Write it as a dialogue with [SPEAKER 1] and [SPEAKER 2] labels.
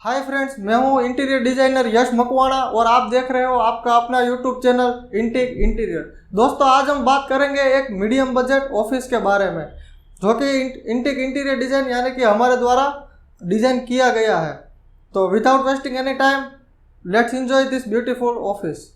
[SPEAKER 1] Hi friends, मैं हूँ interior designer यश मकवाना और आप देख रहे हो आपका अपना यूट्यूब चैनल इंटिक इंटीरियर। दोस्तों, आज हम बात करेंगे एक मीडियम बजट ऑफिस के बारे में जो कि इंटिक इंटीरियर डिज़ाइन यानी कि हमारे द्वारा डिज़ाइन किया गया है। तो without wasting any time, let's enjoy this beautiful office.